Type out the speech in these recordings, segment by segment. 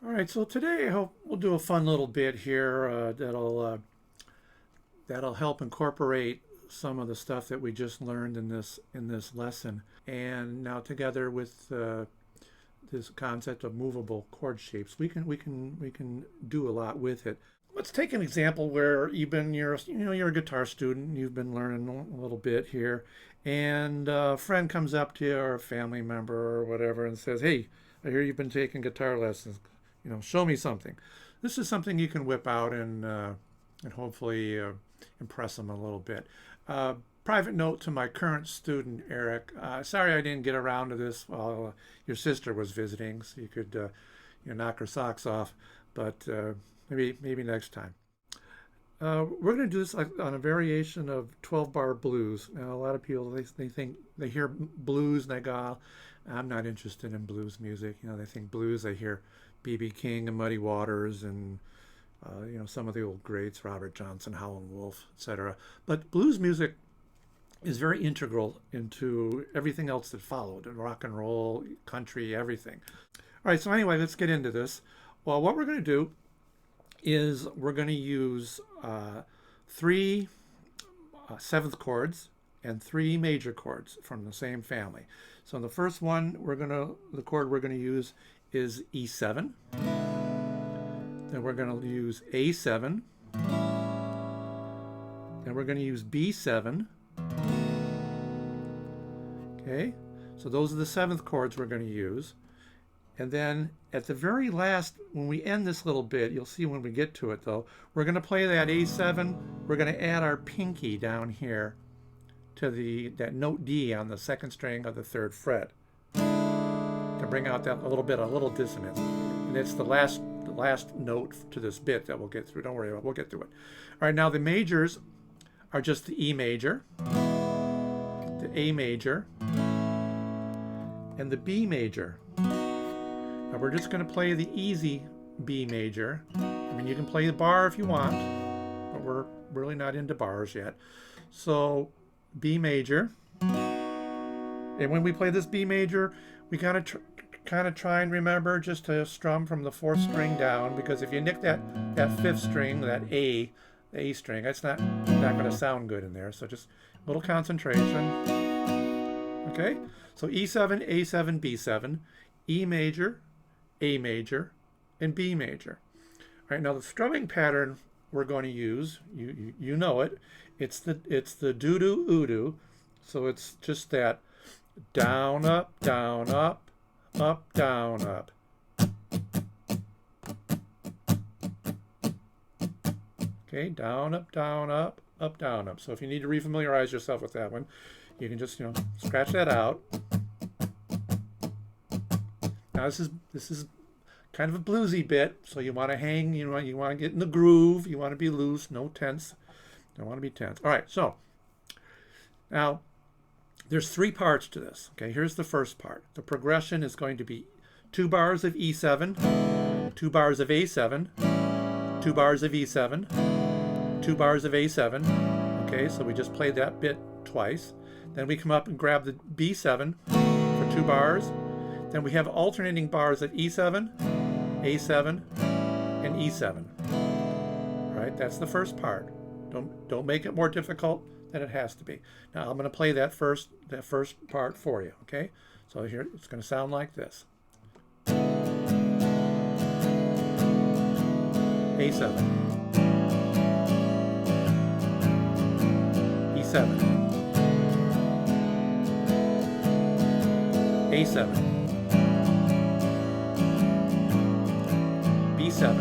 All right, so today I hope we'll do a fun little bit here that'll help incorporate some of the stuff that we just learned in this lesson, and now together with this concept of movable chord shapes, we can do a lot with it. Let's take an example where you're a guitar student, you've been learning a little bit here, and a friend comes up to you or a family member or whatever and says, "Hey, I hear you've been taking guitar lessons. Show me something." This is something you can whip out and hopefully impress them a little bit. Private note to my current student, Eric. Sorry I didn't get around to this while your sister was visiting, so you could knock her socks off. But maybe next time. We're going to do this on a variation of 12-bar blues. Now, a lot of people they think they hear blues and they go, "I'm not interested in blues music." They think blues. They hear B.B. King and Muddy Waters and some of the old greats, Robert Johnson, Howlin' Wolf, etc. But blues music is very integral into everything else that followed: rock and roll, country, everything. All right. So anyway, let's get into this. Well, what we're going to do is we're going to use three seventh chords and three major chords from the same family. So the first one the chord we're going to use is E7. Then we're going to use A7. Then we're going to use B7. Okay, so those are the seventh chords we're going to use. And then at the very last, when we end this little bit, you'll see when we get to it though, we're going to play that A7. We're going to add our pinky down here to that note D on the second string of the third fret to bring out a little dissonance. And it's the last note to this bit that we'll get through. Don't worry about it. We'll get through it. All right, now the majors are just the E major, the A major, and the B major. Now we're just going to play the easy B major. I mean, you can play the bar if you want, but we're really not into bars yet. So B major. And when we play this B major, we kind of try and remember just to strum from the fourth string down, because if you nick that fifth string, the A string, that's not going to sound good in there. So just a little concentration. Okay? So E7, A7, B7, E major, A major, and B major. All right, now the strumming pattern we're going to use, you know it. It's the doo-doo oo-doo. So it's just that down, up, down, up, down, up. Okay, down, up, down, up, down, up. So if you need to refamiliarize yourself with that one, you can just scratch that out. Now this is kind of a bluesy bit, so you want to hang, you want to get in the groove, you want to be loose, no tense. Don't want to be tense. All right, so now there's three parts to this. Okay, here's the first part. The progression is going to be 2 bars of E7, 2 bars of A7, 2 bars of E7, 2 bars of A7. Okay, so we just played that bit twice. Then we come up and grab the B7 for 2 bars. Then we have alternating bars of E7, A7, and E7. All right, that's the first part. Don't make it more difficult than it has to be. Now I'm going to play that first part for you. Okay, so here it's going to sound like this: A7, E7, A7, B7,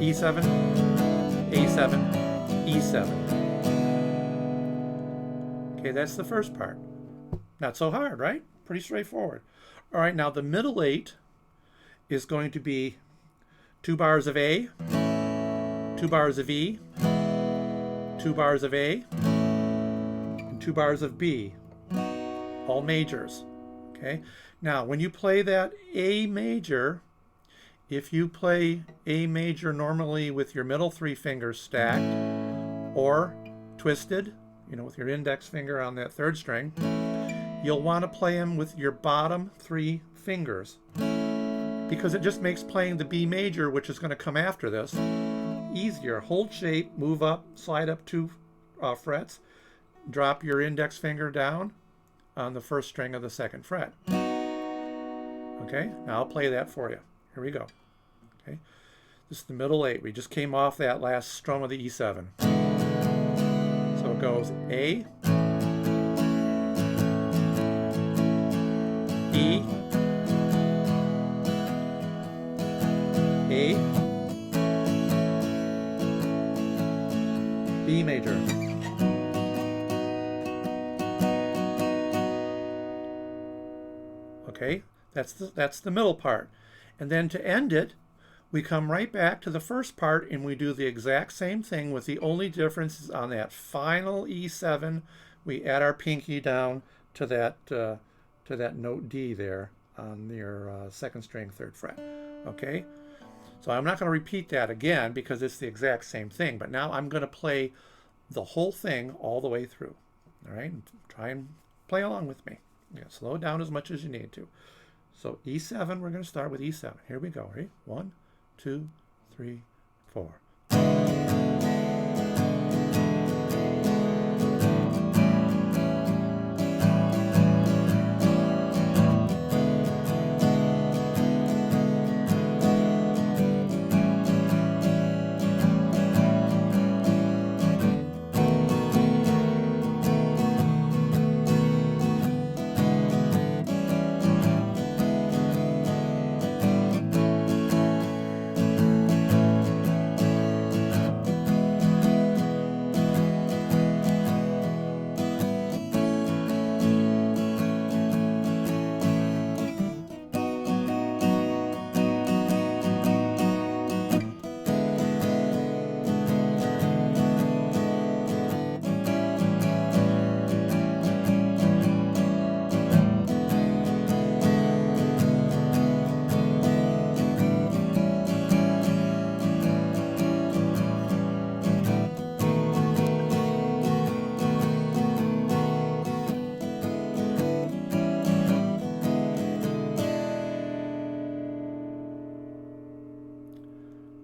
E7, A7, E7. Okay, that's the first part. Not so hard, right? Pretty straightforward. All right, now the middle 8 is going to be 2 bars of A, 2 bars of E, 2 bars of A, and 2 bars of B, all majors. Okay, now when you play that A major, if you play A major normally with your middle 3 fingers stacked or twisted, with your index finger on that 3rd string, you'll want to play them with your bottom 3 fingers, because it just makes playing the B major, which is going to come after this, easier. Hold shape, move up, slide up 2 frets, drop your index finger down on the 1st string of the 2nd fret. Okay, now I'll play that for you. Here we go. Okay, this is the middle 8. We just came off that last strum of the E7. So it goes A, E, A, B major. Okay, that's the middle part. And then to end it, we come right back to the first part and we do the exact same thing, with the only difference is on that final E7, we add our pinky down to that note D there on your 2nd string 3rd fret. Okay, so I'm not going to repeat that again because it's the exact same thing, but now I'm going to play the whole thing all the way through. All right, and try and play along with me. Yeah, slow it down as much as you need to. So E7, we're going to start with E7. Here we go. Ready? 1, 2, 3, 4.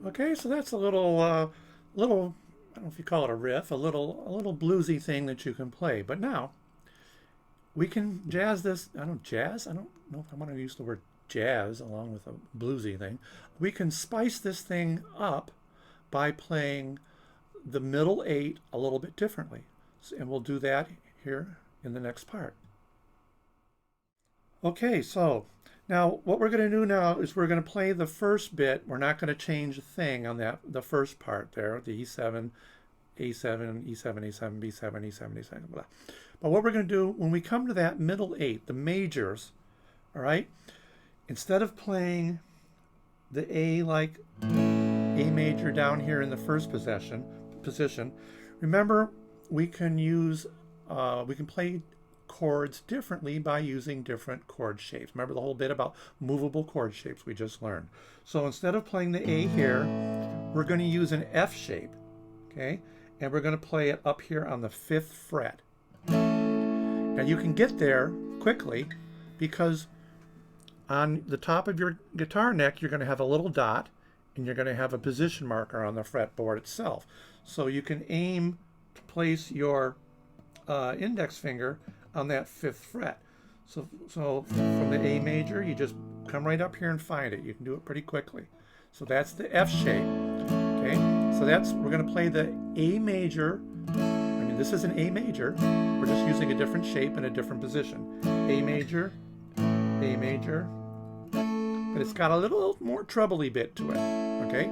Okay, so that's a little, I don't know if you call it a riff, a little bluesy thing that you can play. But now we can jazz this. I don't know if I want to use the word jazz along with a bluesy thing. We can spice this thing up by playing the middle 8 a little bit differently, and we'll do that here in the next part. Okay, so now what we're going to do now is we're going to play the first bit. We're not going to change a thing on the first part there, the E7, A7, E7, A7, B7, E7, A7, blah. But what we're going to do when we come to that middle 8, the majors, all right, instead of playing the A like A major down here in the first position, remember we can play chords differently by using different chord shapes. Remember the whole bit about movable chord shapes we just learned. So instead of playing the A here, we're going to use an F shape, okay? And we're going to play it up here on the 5th fret. Now you can get there quickly because on the top of your guitar neck you're going to have a little dot and you're going to have a position marker on the fretboard itself. So you can aim to place your index finger on that 5th fret. So from the A major, you just come right up here and find it. You can do it pretty quickly. So that's the F shape. Okay, so we're going to play the A major. I mean, this is an A major. We're just using a different shape in a different position. A major, but it's got a little more trebly bit to it. Okay,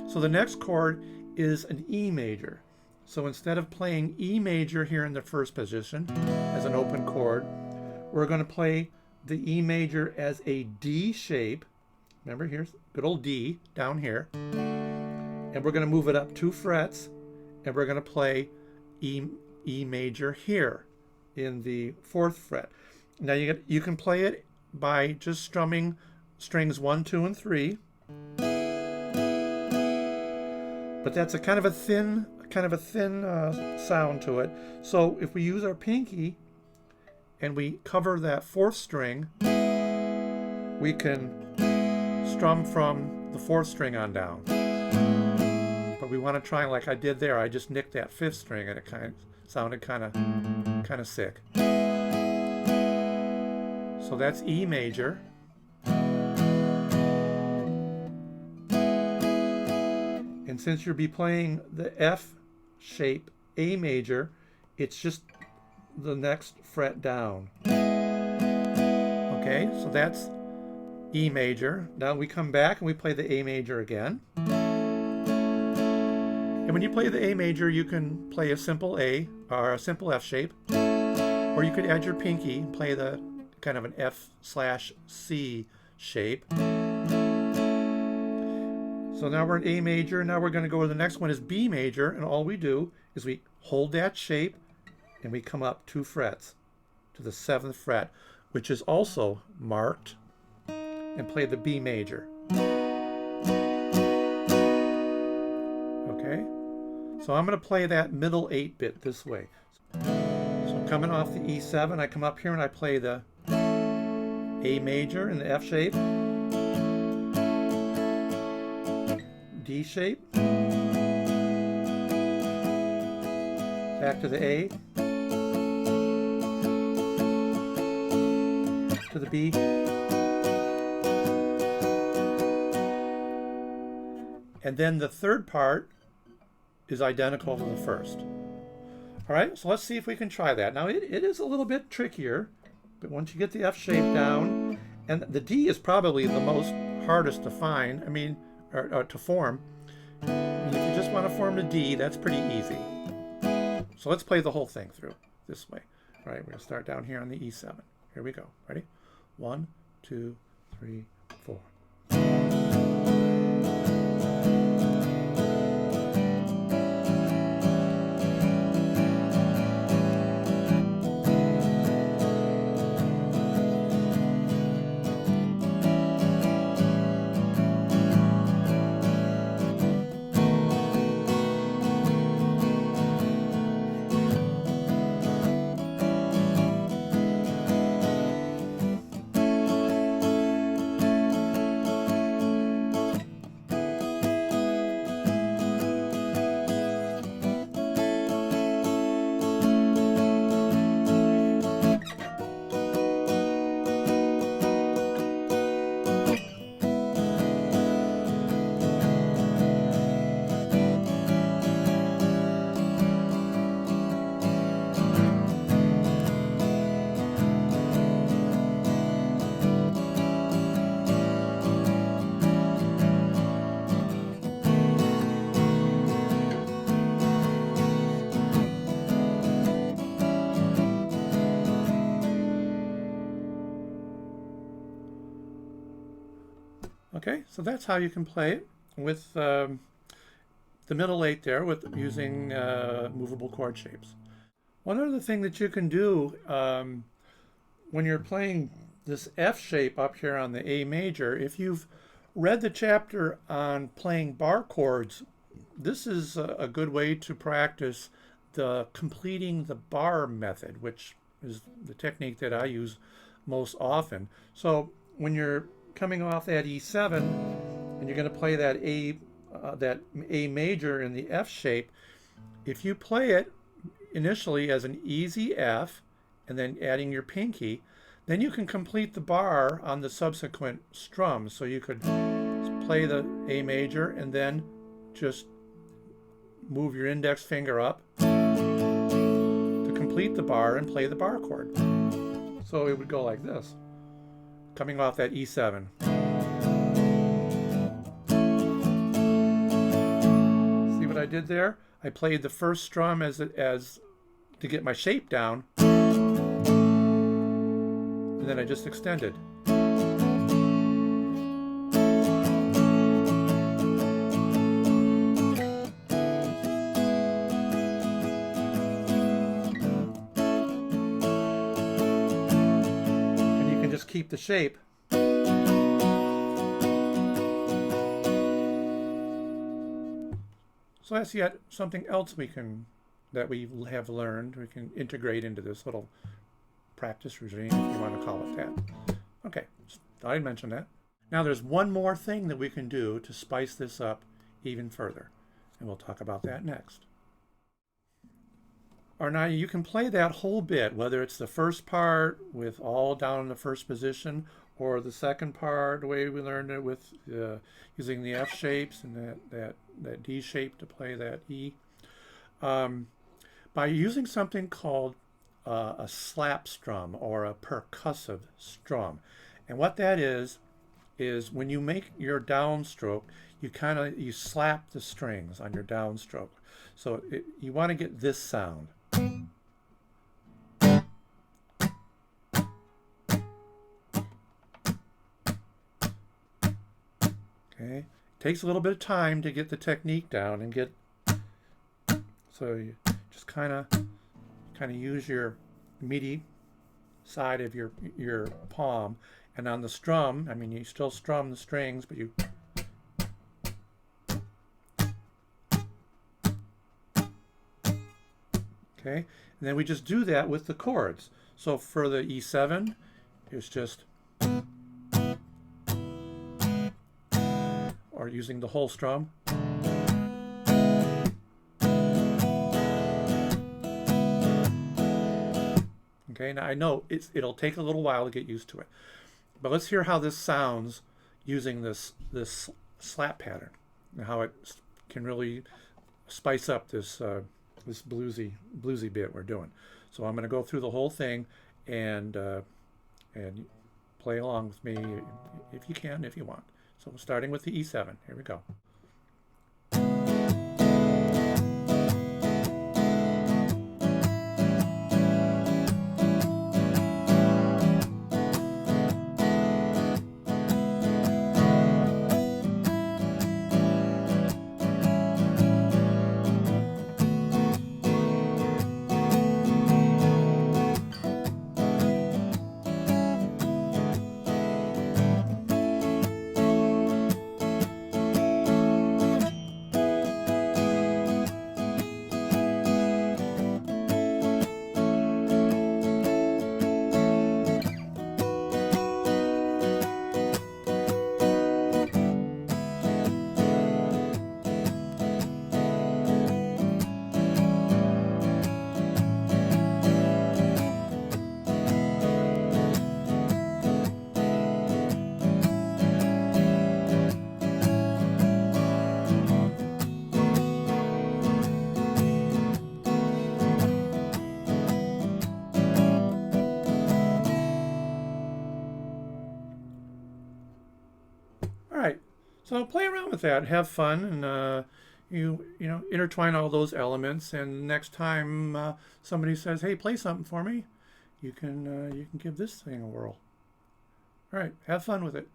so the next chord is an E major. So instead of playing E major here in the first position as an open chord, we're going to play the E major as a D shape. Remember, here's good old D down here. And we're going to move it up 2 frets, and we're going to play E major here in the 4th fret. Now you can play it by just strumming strings 1, 2, and 3. But that's a kind of a thin sound to it. So if we use our pinky and we cover that fourth string, we can strum from the fourth string on down. But we want to try like I did there. I just nicked that fifth string and it sounded kind of sick. So that's E major. And since you'll be playing the F shape A major, it's just the next fret down. Okay, so that's E major. Now we come back and we play the A major again. And when you play the A major, you can play a simple A or a simple F shape, or you could add your pinky and play the kind of an F/C shape. So now we're in A major, and now we're going to go to the next one is B major, and all we do is we hold that shape and we come up 2 frets to the 7th fret, which is also marked, and play the B major. Okay, so I'm going to play that middle 8-bit this way. So coming off the E7, I come up here and I play the A major in the F shape, D shape, back to the A, to the B, and then the third part is identical to the first. All right, so let's see if we can try that. Now it is a little bit trickier, but once you get the F shape down, and the D is probably the most hardest to find, or to form. And if you just want to form the D, that's pretty easy. So let's play the whole thing through this way. All right, we're going to start down here on the E7. Here we go. Ready? 1, 2, 3, 4. Okay, so that's how you can play it with the middle 8 there, with using movable chord shapes. One other thing that you can do when you're playing this F shape up here on the A major, if you've read the chapter on playing bar chords, this is a good way to practice the completing the bar method, which is the technique that I use most often. So when you're coming off that E7 and you're going to play that A major in the F shape, if you play it initially as an easy F and then adding your pinky, then you can complete the bar on the subsequent strums. So you could play the A major and then just move your index finger up to complete the bar and play the bar chord. So it would go like this, coming off that E7. See what I did there? I played the first strum as to get my shape down, and then I just extended. And you can just keep the shape. So that's yet something else that we have learned, we can integrate into this little practice routine, if you want to call it that. Okay, thought I'd mention that. Now there's one more thing that we can do to spice this up even further, and we'll talk about that next. Or now you can play that whole bit, whether it's the first part with all down in the first position, or the second part, the way we learned it with using the F shapes and that D shape to play that E. By using something called a slap strum or a percussive strum. And what that is when you make your downstroke, you slap the strings on your downstroke. So you want to get this sound. Okay, takes a little bit of time to get the technique down and get, so you just kind of use your meaty side of your palm, and on the strum, I mean, you still strum the strings, but you okay, and then we just do that with the chords. So for the E7, it's just, or using the whole strum. Okay, now I know it'll take a little while to get used to it, but let's hear how this sounds using this slap pattern, and how it can really spice up this this bluesy bit we're doing. So I'm going to go through the whole thing and play along with me if you can, if you want. So starting with the E7. Here we go. All right, so play around with that, have fun, and you know, intertwine all those elements. And next time somebody says, "Hey, play something for me," you can give this thing a whirl. All right, have fun with it.